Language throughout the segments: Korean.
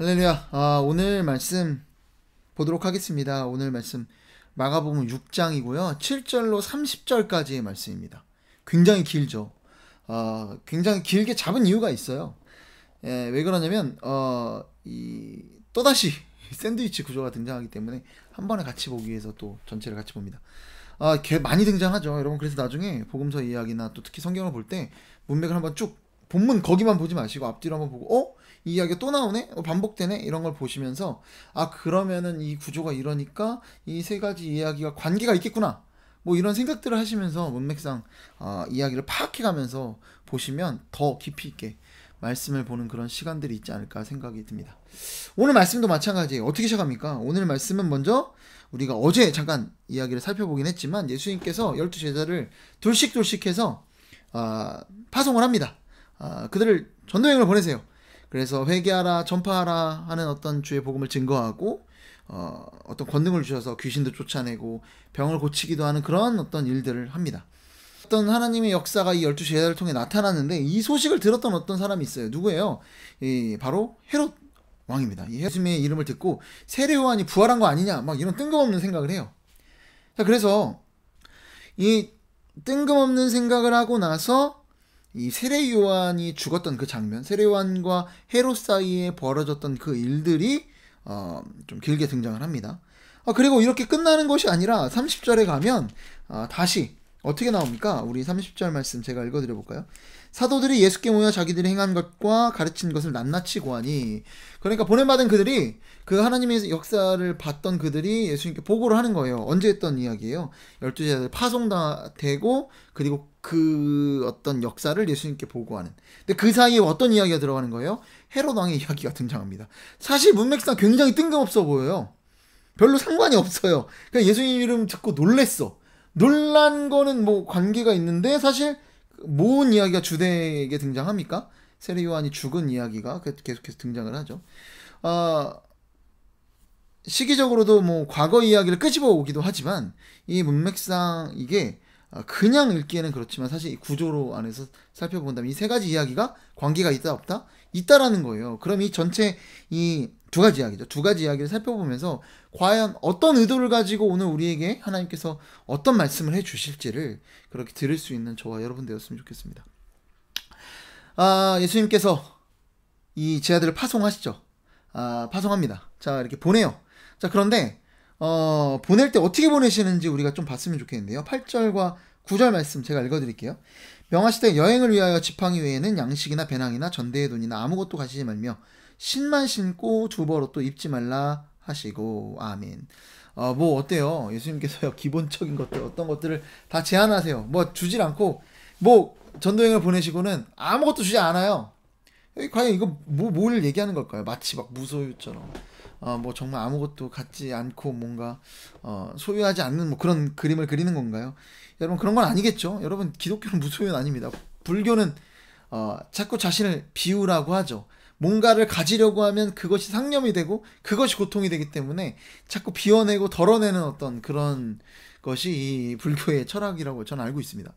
할렐루야. 오늘 말씀 보도록 하겠습니다. 오늘 말씀 마가복음 6장이고요. 7절로 30절까지의 말씀입니다. 굉장히 길죠. 굉장히 길게 잡은 이유가 있어요. 왜 그러냐면 또다시 샌드위치 구조가 등장하기 때문에 한 번에 같이 보기 위해서 또 전체를 같이 봅니다. 많이 등장하죠, 여러분. 그래서 나중에 복음서 이야기나 또 특히 성경을 볼 때 문맥을 한번 쭉 본문 거기만 보지 마시고 앞뒤로 한번 보고 이 이야기가 또 나오네? 반복되네? 이런 걸 보시면서 그러면은 이 구조가 이러니까 이 세 가지 이야기가 관계가 있겠구나, 뭐 이런 생각들을 하시면서 문맥상 이야기를 파악해가면서 보시면 더 깊이 있게 말씀을 보는 그런 시간들이 있지 않을까 생각이 듭니다. 오늘 말씀도 마찬가지예요. 어떻게 시작합니까? 오늘 말씀은 먼저 우리가 어제 잠깐 이야기를 살펴보긴 했지만 예수님께서 12제자를 둘씩 해서 파송을 합니다. 그들을 전도여행을 보내세요. 그래서 회개하라, 전파하라 하는 어떤 주의 복음을 증거하고 어떤 권능을 주셔서 귀신도 쫓아내고 병을 고치기도 하는 그런 어떤 일들을 합니다. 어떤 하나님의 역사가 이 12제자를 통해 나타났는데 이 소식을 들었던 어떤 사람이 있어요. 누구예요? 바로 헤롯 왕입니다. 이 예수님의 이름을 듣고 세례 요한이 부활한 거 아니냐, 막 이런 뜬금없는 생각을 해요. 자, 그래서 이 뜬금없는 생각을 하고 나서 이 세례 요한이 죽었던 그 장면, 세례 요한과 헤롯 사이에 벌어졌던 그 일들이 좀 길게 등장을 합니다. 그리고 이렇게 끝나는 것이 아니라 30절에 가면 다시 어떻게 나옵니까? 우리 30절 말씀 제가 읽어드려 볼까요? 사도들이 예수께 모여 자기들이 행한 것과 가르친 것을 낱낱이 고하니, 그러니까 보냄받은 그들이, 그 하나님의 역사를 봤던 그들이 예수님께 보고를 하는 거예요. 언제 했던 이야기예요? 12제자들 파송되고 그리고 그 어떤 역사를 예수님께 보고하는. 근데 그 사이에 어떤 이야기가 들어가는 거예요? 헤롯 왕의 이야기가 등장합니다. 사실 문맥상 굉장히 뜬금없어 보여요. 별로 상관이 없어요. 그냥 예수님 이름 듣고 놀랬어. 놀란 거는 뭐 관계가 있는데 사실 모은 이야기가 주되게 등장합니까? 세례 요한이 죽은 이야기가 계속해서 등장을 하죠. 시기적으로도 뭐 과거 이야기를 끄집어 오기도 하지만 이 문맥상 이게 그냥 읽기에는 그렇지만 사실 이 구조로 안에서 살펴본다면 이 세 가지 이야기가 관계가 있다 없다? 있다라는 거예요. 그럼 이 전체 이 두 가지 이야기죠. 두 가지 이야기를 살펴보면서 과연 어떤 의도를 가지고 오늘 우리에게 하나님께서 어떤 말씀을 해주실지를 그렇게 들을 수 있는 저와 여러분 되었으면 좋겠습니다. 예수님께서 이 제자들을 파송하시죠. 파송합니다. 자, 이렇게 보내요. 자, 그런데 보낼 때 어떻게 보내시는지 우리가 좀 봤으면 좋겠는데요. 8절과 9절 말씀 제가 읽어드릴게요. 명하시되 여행을 위하여 지팡이 외에는 양식이나 배낭이나 전대의 돈이나 아무것도 가지지 말며 신만 신고 두벌옷도 입지 말라 하시고. 아멘. 뭐 어때요? 예수님께서요, 기본적인 것들, 어떤 것들을 다 제한하세요. 뭐 주질 않고, 뭐 전도여행을 보내시고는 아무것도 주지 않아요. 과연 이거 뭘 얘기하는 걸까요? 마치 막 무소유처럼 뭐 정말 아무것도 갖지 않고 뭔가 소유하지 않는 뭐 그런 그림을 그리는 건가요? 여러분, 그런 건 아니겠죠? 여러분, 기독교는 무소유는 아닙니다. 불교는 자꾸 자신을 비우라고 하죠. 뭔가를 가지려고 하면 그것이 상념이 되고 그것이 고통이 되기 때문에 자꾸 비워내고 덜어내는 어떤 그런 것이 이 불교의 철학이라고 저는 알고 있습니다.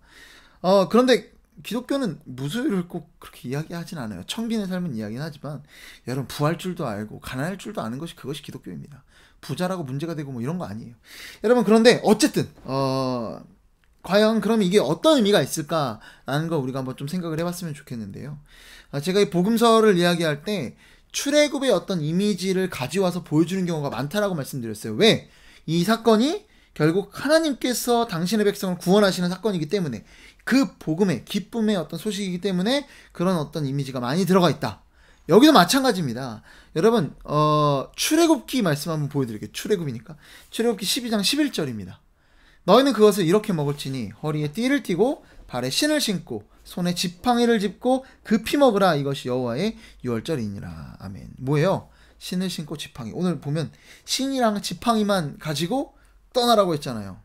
그런데 기독교는 무소유를 꼭 그렇게 이야기하진 않아요. 청빈의 삶은 이야기는 하지만 여러분, 부할 줄도 알고 가난할 줄도 아는 것이 그것이 기독교입니다. 부자라고 문제가 되고 뭐 이런 거 아니에요. 여러분, 그런데 어쨌든 과연 그럼 이게 어떤 의미가 있을까라는 거 우리가 한번 좀 생각을 해봤으면 좋겠는데요. 제가 이 복음서를 이야기할 때 출애굽의 어떤 이미지를 가져와서 보여주는 경우가 많다라고 말씀드렸어요. 왜? 이 사건이 결국 하나님께서 당신의 백성을 구원하시는 사건이기 때문에, 그 복음의 기쁨의 어떤 소식이기 때문에 그런 어떤 이미지가 많이 들어가 있다. 여기도 마찬가지입니다. 여러분, 출애굽기 말씀 한번 보여드릴게요. 출애굽이니까. 출애굽기 12장 11절입니다. 너희는 그것을 이렇게 먹을지니 허리에 띠를 띠고 발에 신을 신고 손에 지팡이를 짚고 급히 먹으라. 이것이 여호와의 유월절이니라. 아멘. 뭐예요? 신을 신고 지팡이. 오늘 보면 신이랑 지팡이만 가지고 떠나라고 했잖아요.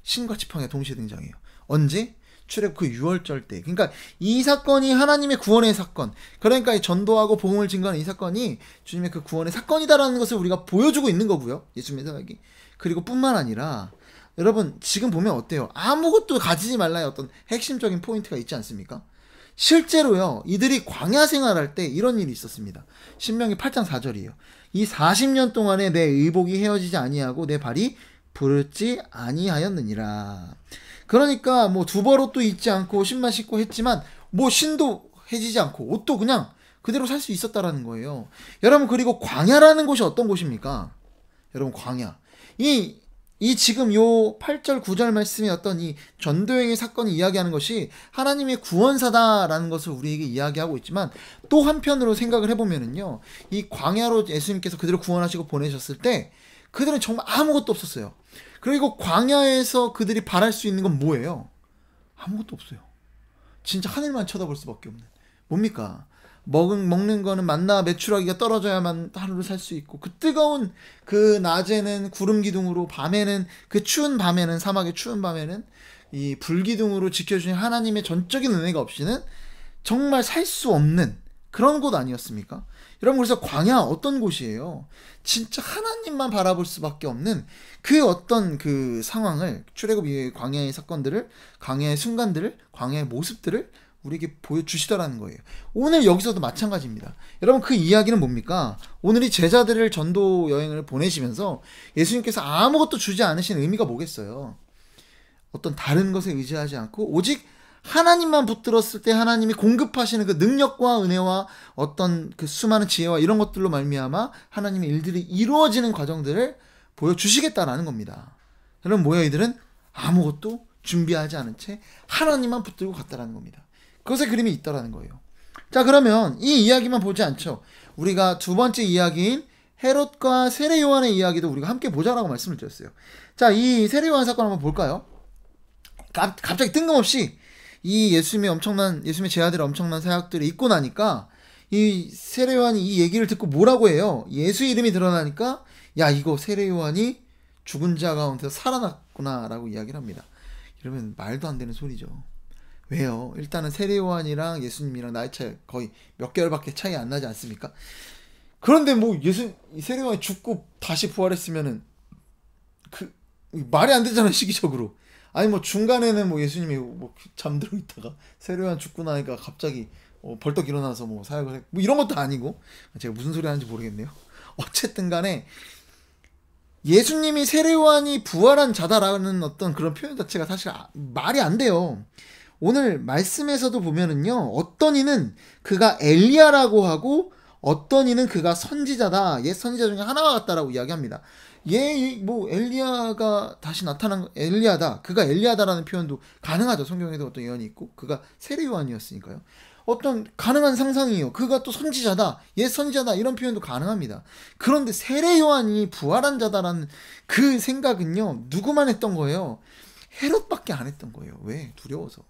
신과 지팡이가 동시에 등장해요. 언제? 출애굽 그 유월절 때. 그러니까 이 사건이 하나님의 구원의 사건, 그러니까 이 전도하고 복음을 증거하는 이 사건이 주님의 그 구원의 사건이다라는 것을 우리가 보여주고 있는 거고요. 예수님의 사역이. 그리고 뿐만 아니라 여러분, 지금 보면 어때요? 아무것도 가지지 말라의 어떤 핵심적인 포인트가 있지 않습니까? 실제로요, 이들이 광야 생활할 때 이런 일이 있었습니다. 신명기 8장 4절이에요. 이 40년 동안에 내 의복이 헤어지지 아니하고 내 발이 부르지 아니하였느니라. 그러니까 뭐 두벌옷도 입지 않고 신만 신고 했지만 뭐 신도 해지지 않고 옷도 그냥 그대로 살 수 있었다라는 거예요. 여러분, 그리고 광야라는 곳이 어떤 곳입니까? 여러분, 광야. 이 지금 요 8절 9절 말씀이 어떤 이 전도행의 사건을 이야기하는 것이 하나님의 구원사다라는 것을 우리에게 이야기하고 있지만, 또 한편으로 생각을 해보면은요, 이 광야로 예수님께서 그들을 구원하시고 보내셨을 때 그들은 정말 아무것도 없었어요. 그리고 광야에서 그들이 바랄 수 있는 건 뭐예요? 아무것도 없어요. 진짜 하늘만 쳐다볼 수밖에 없는. 뭡니까? 먹는 거는 만나 메추라기가 떨어져야만 하루를 살 수 있고, 그 뜨거운 그 낮에는 구름 기둥으로, 밤에는 그 추운 밤에는, 사막의 추운 밤에는 이 불기둥으로 지켜주신 하나님의 전적인 은혜가 없이는 정말 살 수 없는 그런 곳 아니었습니까? 여러분, 그래서 광야 어떤 곳이에요? 진짜 하나님만 바라볼 수밖에 없는 그 어떤 그 상황을, 출애굽 이후의 광야의 사건들을, 광야의 순간들을, 광야의 모습들을 우리에게 보여주시더라는 거예요. 오늘 여기서도 마찬가지입니다. 여러분, 그 이야기는 뭡니까? 오늘 이 제자들을 전도 여행을 보내시면서 예수님께서 아무것도 주지 않으신 의미가 뭐겠어요? 어떤 다른 것에 의지하지 않고 오직 하나님만 붙들었을 때 하나님이 공급하시는 그 능력과 은혜와 어떤 그 수많은 지혜와 이런 것들로 말미암아 하나님의 일들이 이루어지는 과정들을 보여주시겠다라는 겁니다. 여러분, 뭐예요? 이들은 아무것도 준비하지 않은 채 하나님만 붙들고 갔다라는 겁니다. 그것의 그림이 있다라는 거예요. 자, 그러면 이 이야기만 보지 않죠. 우리가 두 번째 이야기인 헤롯과 세례 요한의 이야기도 우리가 함께 보자라고 말씀을 드렸어요. 자, 이 세례 요한 사건 한번 볼까요? 갑자기 뜬금없이 이 예수님의 제자들의 엄청난 사역들이 있고 나니까 이 세례 요한이 이 얘기를 듣고 뭐라고 해요? 예수 이름이 드러나니까, 야, 이거 세례 요한이 죽은 자 가운데서 살아났구나라고 이야기를 합니다. 이러면 말도 안 되는 소리죠. 왜요? 일단은 세례 요한이랑 예수님이랑 나이 차이 거의 몇 개월밖에 차이 안 나지 않습니까? 그런데 뭐 세례 요한이 죽고 다시 부활했으면은 그 말이 안 되잖아요, 시기적으로. 아니 뭐 중간에는 뭐 예수님이 뭐 잠들어 있다가 세례 요한 죽고 나니까 갑자기 벌떡 일어나서 뭐 사역을 했, 뭐 이런 것도 아니고, 제가 무슨 소리 하는지 모르겠네요. 어쨌든 간에 예수님이 세례 요한이 부활한 자다라는 어떤 그런 표현 자체가 사실 말이 안 돼요. 오늘 말씀에서도 보면은요, 어떤 이는 그가 엘리야라고 하고 어떤 이는 그가 선지자다, 옛 선지자 중에 하나가 같다라고 이야기합니다. 뭐 엘리야가 다시 나타난 엘리야다, 그가 엘리야다라는 표현도 가능하죠. 성경에도 어떤 예언이 있고, 그가 세례 요한이었으니까요. 어떤 가능한 상상이에요. 그가 또 선지자다, 옛 선지자다, 이런 표현도 가능합니다. 그런데 세례 요한이 부활한 자다라는 그 생각은요, 누구만 했던 거예요? 헤롯밖에 안 했던 거예요. 왜? 두려워서.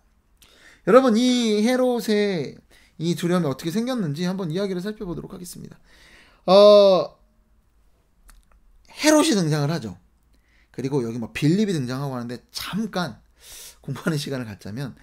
여러분, 이 헤롯의 이 두려움이 어떻게 생겼는지 한번 이야기를 살펴보도록 하겠습니다. 헤롯이 등장을 하죠. 그리고 여기 뭐 빌립이 등장하고 하는데, 잠깐 공부하는 시간을 갖자면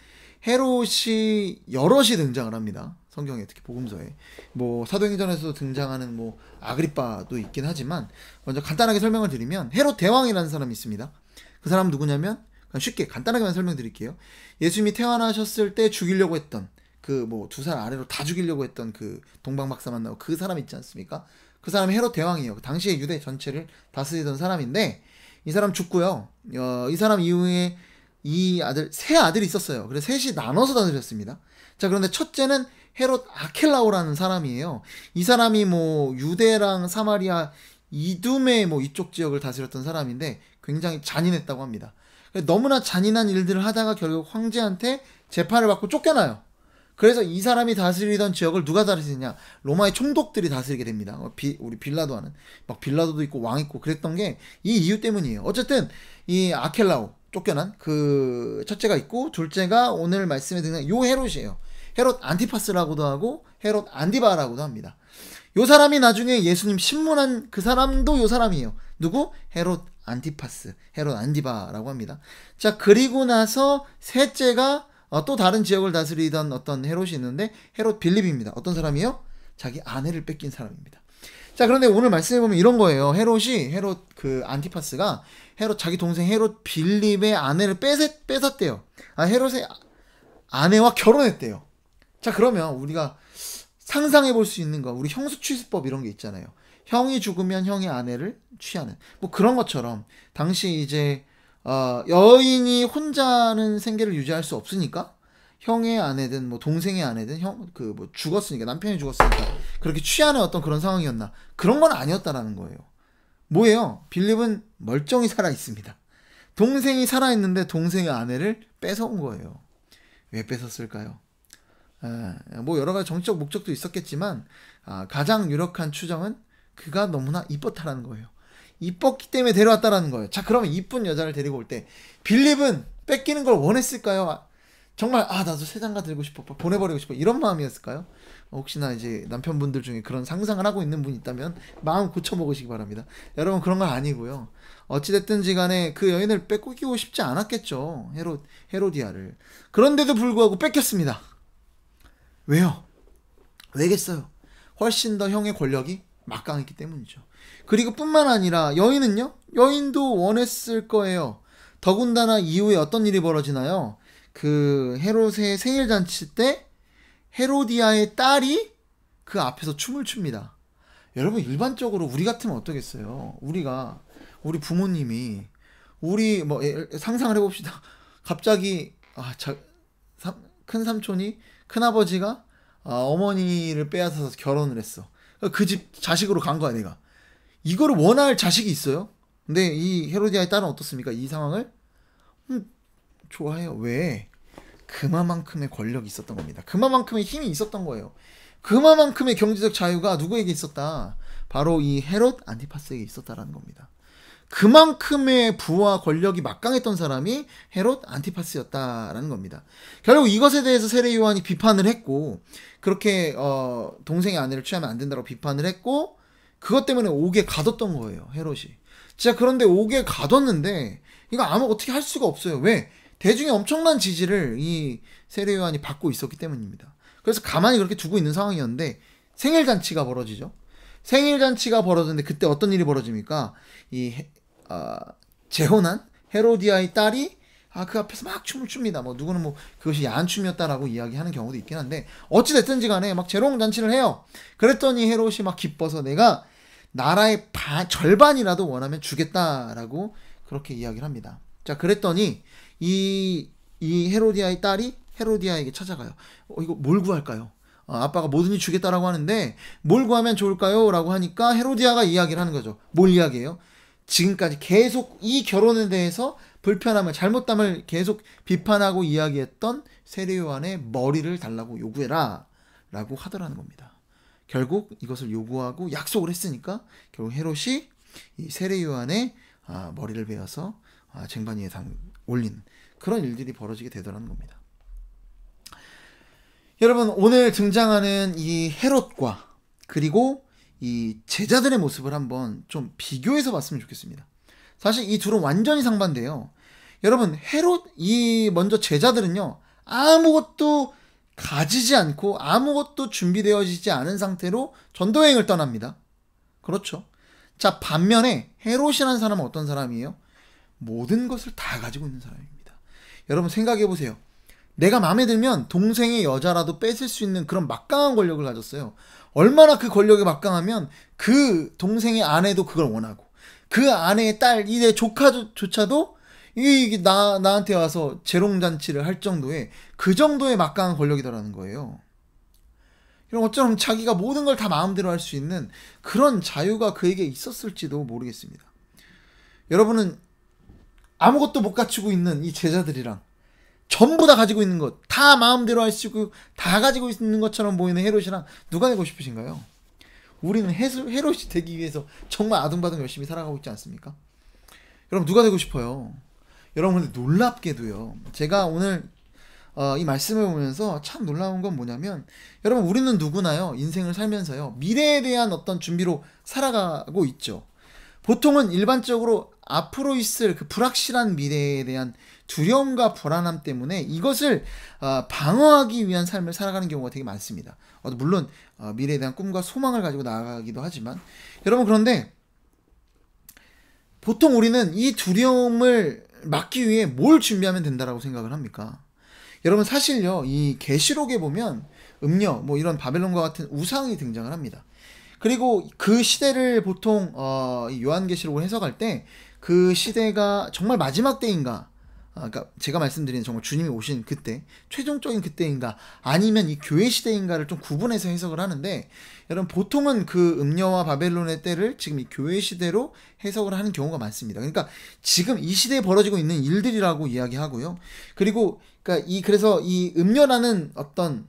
헤롯이 여럿이 등장을 합니다. 성경에, 특히 복음서에. 뭐 사도행전에서도 등장하는 뭐 아그리빠도 있긴 하지만, 먼저 간단하게 설명을 드리면 헤롯 대왕이라는 사람이 있습니다. 그 사람은 누구냐면, 쉽게 간단하게만 설명드릴게요. 예수님이 태어나셨을 때 죽이려고 했던 그 뭐 2살 아래로 다 죽이려고 했던 그 동방박사 만나고 그 사람 있지 않습니까? 그 사람이 헤롯 대왕이에요. 그 당시에 유대 전체를 다스리던 사람인데, 이 사람 죽고요. 이 사람 이후에 세 아들이 있었어요. 그래서 셋이 나눠서 다스렸습니다. 자, 그런데 첫째는 헤롯 아켈라오라는 사람이에요. 이 사람이 뭐 유대랑 사마리아 이두메 뭐 이쪽 지역을 다스렸던 사람인데 굉장히 잔인했다고 합니다. 너무나 잔인한 일들을 하다가 결국 황제한테 재판을 받고 쫓겨나요. 그래서 이 사람이 다스리던 지역을 누가 다스리느냐? 로마의 총독들이 다스리게 됩니다. 우리 빌라도 하는, 막 빌라도도 있고 왕 있고 그랬던 게 이 이유 때문이에요. 어쨌든 이 아켈라오, 쫓겨난 그 첫째가 있고, 둘째가 오늘 말씀에 등장한 요 헤롯이에요. 헤롯 안티파스라고도 하고 헤롯 안디바라고도 합니다. 요 사람이 나중에 예수님 신문한 그 사람도 요 사람이에요. 누구? 헤롯 안티파스, 헤롯 안디바라고 합니다. 자, 그리고 나서 셋째가 또 다른 지역을 다스리던 어떤 헤롯이 있는데, 헤롯 빌립입니다. 어떤 사람이요? 자기 아내를 뺏긴 사람입니다. 자, 그런데 오늘 말씀해 보면 이런 거예요. 헤롯 그 안티파스가 자기 동생 헤롯 빌립의 아내를 뺏었대요. 헤롯의 아내와 결혼했대요. 자, 그러면 우리가 상상해 볼 수 있는 거, 우리 형수취수법 이런 게 있잖아요. 형이 죽으면 형의 아내를 취하는 뭐 그런 것처럼 당시 이제 여인이 혼자는 생계를 유지할 수 없으니까 형의 아내든 뭐 동생의 아내든 형 그 뭐 죽었으니까 남편이 죽었으니까 그렇게 취하는 어떤 그런 상황이었나, 그런 건 아니었다라는 거예요. 뭐예요? 빌립은 멀쩡히 살아 있습니다. 동생이 살아 있는데 동생의 아내를 뺏어온 거예요. 왜 뺏었을까요? 뭐 여러 가지 정치적 목적도 있었겠지만 가장 유력한 추정은 그가 너무나 이뻤다라는 거예요. 이뻤기 때문에 데려왔다라는 거예요. 자, 그러면 이쁜 여자를 데리고 올 때 빌립은 뺏기는 걸 원했을까요? 정말 나도 새 장가 들고 싶어, 보내버리고 싶어, 이런 마음이었을까요? 혹시나 이제 남편분들 중에 그런 상상을 하고 있는 분이 있다면 마음 고쳐먹으시기 바랍니다. 여러분, 그런 건 아니고요. 어찌됐든지 간에 그 여인을 뺏기고 싶지 않았겠죠. 헤로디아를. 그런데도 불구하고 뺏겼습니다. 왜요? 왜겠어요? 훨씬 더 형의 권력이 막강했기 때문이죠. 그리고 뿐만 아니라 여인은요? 여인도 원했을 거예요. 더군다나 이후에 어떤 일이 벌어지나요? 그 헤롯의 생일잔치 때 헤로디아의 딸이 그 앞에서 춤을 춥니다. 여러분, 일반적으로 우리 같으면 어떠겠어요? 우리 부모님이 우리 뭐 상상을 해봅시다. 갑자기 큰 삼촌이, 큰 아버지가 어머니를 빼앗아서 결혼을 했어. 그 집 자식으로 간 거야, 내가. 이거를 원할 자식이 있어요? 근데 이 헤로디아의 딸은 어떻습니까? 이 상황을 좋아해요. 왜? 그만큼의 권력이 있었던 겁니다. 그만큼의 힘이 있었던 거예요. 그만큼의 경제적 자유가 누구에게 있었다? 바로 이 헤롯 안티파스에게 있었다라는 겁니다. 그만큼의 부와 권력이 막강했던 사람이 헤롯 안티파스였다라는 겁니다. 결국 이것에 대해서 세례 요한이 비판을 했고, 그렇게 동생의 아내를 취하면 안 된다고 비판을 했고, 그것 때문에 옥에 가뒀던 거예요, 헤롯이. 진짜. 그런데 옥에 가뒀는데 이거 어떻게 할 수가 없어요. 왜? 대중의 엄청난 지지를 이 세례 요한이 받고 있었기 때문입니다. 그래서 가만히 그렇게 두고 있는 상황이었는데 생일잔치가 벌어지죠. 생일잔치가 벌어졌는데 그때 어떤 일이 벌어집니까? 재혼한 헤로디아의 딸이 그 앞에서 막 춤을 춥니다. 뭐 누구는 뭐 그것이 야한 춤이었다라고 이야기하는 경우도 있긴 한데, 어찌됐든지 간에 막 재롱잔치를 해요. 그랬더니 헤롯이 막 기뻐서 내가 나라의 절반이라도 원하면 주겠다라고 그렇게 이야기를 합니다. 자, 그랬더니 이 헤로디아의 딸이 헤로디아에게 찾아가요. 이거 뭘 구할까요? 아빠가 뭐든지 주겠다라고 하는데 뭘 구하면 좋을까요? 라고 하니까 헤로디아가 이야기를 하는 거죠. 뭘 이야기해요? 지금까지 계속 이 결혼에 대해서 불편함을, 잘못됨을 계속 비판하고 이야기했던 세례 요한의 머리를 달라고 요구해라 라고 하더라는 겁니다. 결국 이것을 요구하고 약속을 했으니까 결국 헤롯이 이 세례 요한의 머리를 베어서 쟁반위에 올린 그런 일들이 벌어지게 되더라는 겁니다. 여러분, 오늘 등장하는 이 헤롯과 그리고 이 제자들의 모습을 한번 좀 비교해서 봤으면 좋겠습니다. 사실 이 둘은 완전히 상반돼요. 여러분, 먼저 제자들은요, 아무것도 가지지 않고 아무것도 준비되어지지 않은 상태로 전도여행을 떠납니다. 그렇죠. 자, 반면에 헤롯이라는 사람은 어떤 사람이에요? 모든 것을 다 가지고 있는 사람입니다. 여러분, 생각해 보세요. 내가 마음에 들면 동생의 여자라도 뺏을 수 있는 그런 막강한 권력을 가졌어요. 얼마나 그 권력이 막강하면 그 동생의 아내도 그걸 원하고, 그 아내의 딸, 이 내 조카조차도 나한테 와서 재롱잔치를 할 정도의, 그 정도의 막강한 권력이더라는 거예요. 이런 어쩌면 자기가 모든 걸 다 마음대로 할 수 있는 그런 자유가 그에게 있었을지도 모르겠습니다. 여러분은 아무것도 못 갖추고 있는 이 제자들이랑 전부 다 가지고 있는 것, 다 마음대로 할 수 있고 다 가지고 있는 것처럼 보이는 헤롯이랑 누가 되고 싶으신가요? 우리는 헤롯이 되기 위해서 정말 아둥바둥 열심히 살아가고 있지 않습니까? 여러분, 누가 되고 싶어요? 여러분, 근데 놀랍게도요, 제가 오늘 이 말씀을 보면서 참 놀라운 건 뭐냐면, 여러분, 우리는 누구나요, 인생을 살면서요, 미래에 대한 어떤 준비로 살아가고 있죠. 보통은 일반적으로 앞으로 있을 그 불확실한 미래에 대한 두려움과 불안함 때문에 이것을 방어하기 위한 삶을 살아가는 경우가 되게 많습니다. 물론 미래에 대한 꿈과 소망을 가지고 나아가기도 하지만, 여러분, 그런데 보통 우리는 이 두려움을 막기 위해 뭘 준비하면 된다라고 생각을 합니까? 여러분, 사실요, 이 계시록에 보면 음녀 뭐 이런 바벨론과 같은 우상이 등장을 합니다. 그리고 그 시대를 보통 이 요한계시록을 해석할 때 그 시대가 정말 마지막 때인가, 그러니까 제가 말씀드린 정말 주님이 오신 그때, 최종적인 그때인가, 아니면 이 교회 시대인가를 좀 구분해서 해석을 하는데, 여러분 보통은 그 음녀와 바벨론의 때를 지금 이 교회 시대로 해석을 하는 경우가 많습니다. 그러니까 지금 이 시대에 벌어지고 있는 일들이라고 이야기하고요. 그리고 그러니까 그래서 이 음녀라는 어떤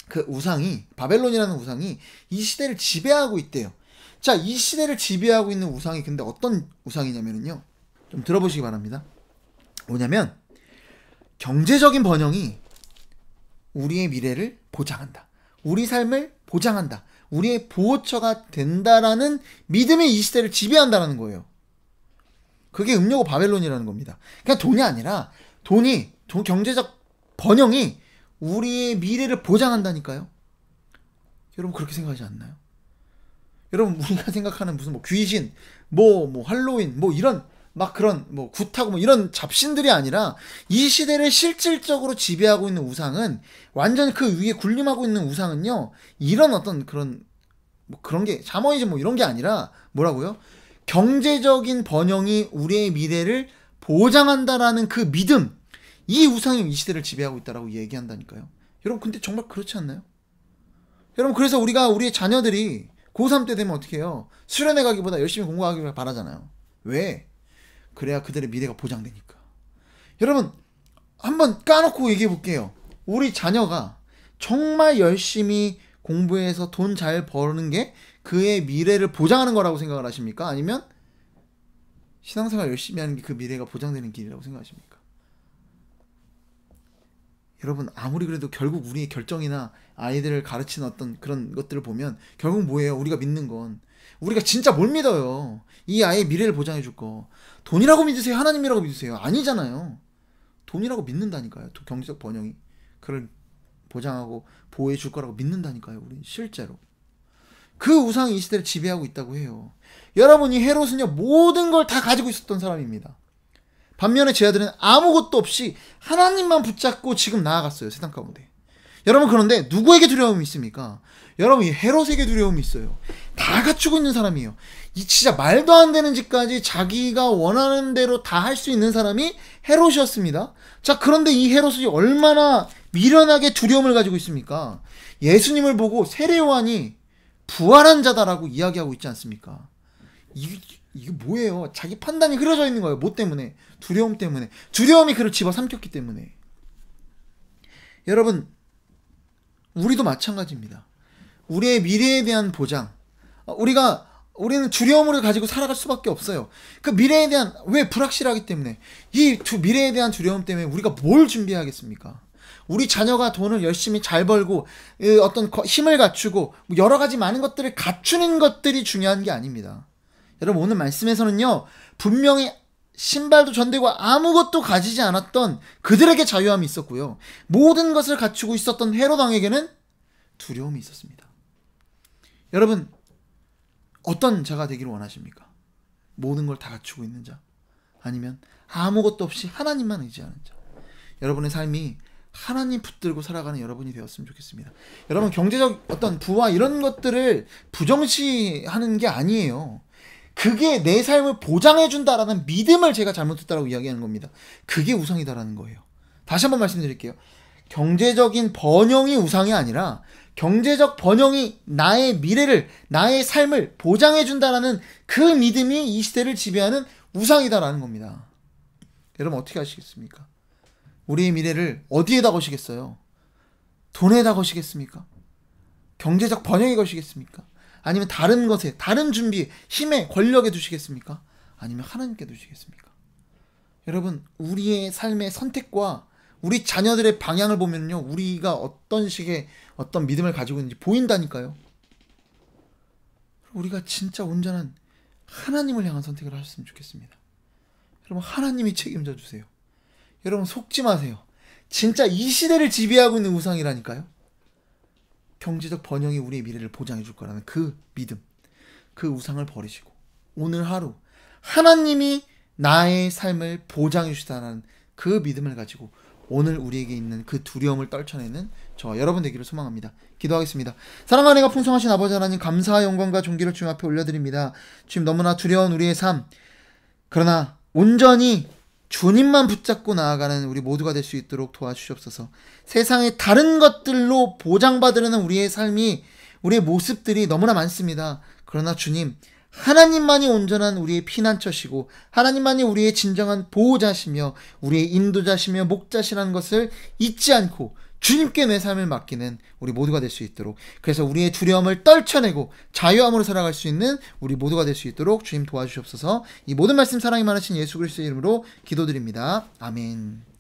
그 우상이, 바벨론이라는 우상이 이 시대를 지배하고 있대요. 자, 이 시대를 지배하고 있는 우상이 근데 어떤 우상이냐면요, 좀 들어보시기 바랍니다. 뭐냐면 경제적인 번영이 우리의 미래를 보장한다, 우리 삶을 보장한다, 우리의 보호처가 된다라는 믿음이 이 시대를 지배한다라는 거예요. 그게 음녀고 바벨론이라는 겁니다. 그냥 돈이 아니라 경제적 번영이 우리의 미래를 보장한다니까요. 여러분 그렇게 생각하지 않나요? 여러분 우리가 생각하는 무슨 뭐 귀신, 뭐 할로윈, 뭐 이런 막 그런 뭐 굿하고 뭐 이런 잡신들이 아니라 이 시대를 실질적으로 지배하고 있는 우상은, 완전 그 위에 군림하고 있는 우상은요, 이런 어떤 그런 뭐 그런 게 샤머니즘 뭐 이런 게 아니라 뭐라고요? 경제적인 번영이 우리의 미래를 보장한다라는 그 믿음, 이 우상이 이 시대를 지배하고 있다라고 얘기한다니까요. 여러분 근데 정말 그렇지 않나요? 여러분 그래서 우리의 자녀들이 고3 때 되면 어떻게 해요? 수련회 가기보다 열심히 공부하기를 바라잖아요. 왜? 그래야 그들의 미래가 보장되니까. 여러분 한번 까놓고 얘기해 볼게요. 우리 자녀가 정말 열심히 공부해서 돈 잘 버는 게 그의 미래를 보장하는 거라고 생각을 하십니까? 아니면 신앙생활 열심히 하는 게 그 미래가 보장되는 길이라고 생각하십니까? 여러분 아무리 그래도 결국 우리의 결정이나 아이들을 가르치는 어떤 그런 것들을 보면 결국 뭐예요? 우리가 믿는 건, 우리가 진짜 뭘 믿어요? 이 아이의 미래를 보장해 줄 거 돈이라고 믿으세요? 하나님이라고 믿으세요? 아니잖아요. 돈이라고 믿는다니까요. 경제적 번영이 그를 보장하고 보호해 줄 거라고 믿는다니까요. 우리 실제로 그 우상이 이 시대를 지배하고 있다고 해요. 여러분 이 헤롯은요 모든 걸 다 가지고 있었던 사람입니다. 반면에 제 아들은 아무것도 없이 하나님만 붙잡고 지금 나아갔어요, 세상 가운데. 여러분 그런데 누구에게 두려움이 있습니까? 여러분 이 헤롯에게 두려움이 있어요. 다 갖추고 있는 사람이에요. 이 진짜 말도 안 되는 짓까지 자기가 원하는 대로 다 할 수 있는 사람이 헤롯이었습니다. 자, 그런데 이 헤롯이 얼마나 미련하게 두려움을 가지고 있습니까? 예수님을 보고 세례 요한이 부활한 자다라고 이야기하고 있지 않습니까? 이게 뭐예요? 자기 판단이 흐려져 있는 거예요. 뭐 때문에? 두려움 때문에. 두려움이 그를 집어삼켰기 때문에. 여러분 우리도 마찬가지입니다. 우리의 미래에 대한 보장, 우리는 두려움을 가지고 살아갈 수밖에 없어요. 그 미래에 대한, 왜? 불확실하기 때문에. 이 미래에 대한 두려움 때문에 우리가 뭘 준비하겠습니까? 우리 자녀가 돈을 열심히 잘 벌고 어떤 힘을 갖추고 여러 가지 많은 것들을 갖추는 것들이 중요한 게 아닙니다. 여러분 오늘 말씀에서는요 분명히 신발도 전되고 아무것도 가지지 않았던 그들에게 자유함이 있었고요, 모든 것을 갖추고 있었던 헤롯 왕에게는 두려움이 있었습니다. 여러분 어떤 자가 되기를 원하십니까? 모든 걸 다 갖추고 있는 자, 아니면 아무것도 없이 하나님만 의지하는 자? 여러분의 삶이 하나님 붙들고 살아가는 여러분이 되었으면 좋겠습니다. 여러분 경제적 어떤 부와 이런 것들을 부정시하는 게 아니에요. 그게 내 삶을 보장해준다라는 믿음을 제가 잘못했다라고 이야기하는 겁니다. 그게 우상이다라는 거예요. 다시 한번 말씀드릴게요. 경제적인 번영이 우상이 아니라 경제적 번영이 나의 미래를, 나의 삶을 보장해준다라는 그 믿음이 이 시대를 지배하는 우상이다라는 겁니다. 여러분 어떻게 하시겠습니까? 우리의 미래를 어디에다 거시겠어요? 돈에다 거시겠습니까? 경제적 번영에 거시겠습니까? 아니면 다른 것에, 다른 준비, 힘에, 권력에 두시겠습니까? 아니면 하나님께 두시겠습니까? 여러분 우리의 삶의 선택과 우리 자녀들의 방향을 보면요 우리가 어떤 식의 어떤 믿음을 가지고 있는지 보인다니까요. 우리가 진짜 온전한 하나님을 향한 선택을 하셨으면 좋겠습니다. 여러분 하나님이 책임져 주세요. 여러분 속지 마세요. 진짜 이 시대를 지배하고 있는 우상이라니까요. 경제적 번영이 우리의 미래를 보장해 줄 거라는 그 믿음, 그 우상을 버리시고 오늘 하루 하나님이 나의 삶을 보장해 주시다는 그 믿음을 가지고 오늘 우리에게 있는 그 두려움을 떨쳐내는 저와 여러분 되기를 소망합니다. 기도하겠습니다. 사랑하는 이가 풍성하신 아버지 하나님, 감사와 영광과 존귀를 주님 앞에 올려드립니다. 주님, 너무나 두려운 우리의 삶, 그러나 온전히 주님만 붙잡고 나아가는 우리 모두가 될 수 있도록 도와주시옵소서. 세상의 다른 것들로 보장받으려는 우리의 삶이, 우리의 모습들이 너무나 많습니다. 그러나 주님, 하나님만이 온전한 우리의 피난처시고 하나님만이 우리의 진정한 보호자시며 우리의 인도자시며 목자시라는 것을 잊지 않고 주님께 내 삶을 맡기는 우리 모두가 될 수 있도록, 그래서 우리의 두려움을 떨쳐내고 자유함으로 살아갈 수 있는 우리 모두가 될 수 있도록 주님 도와주시옵소서. 이 모든 말씀 사랑이 많으신 예수 그리스도의 이름으로 기도드립니다. 아멘.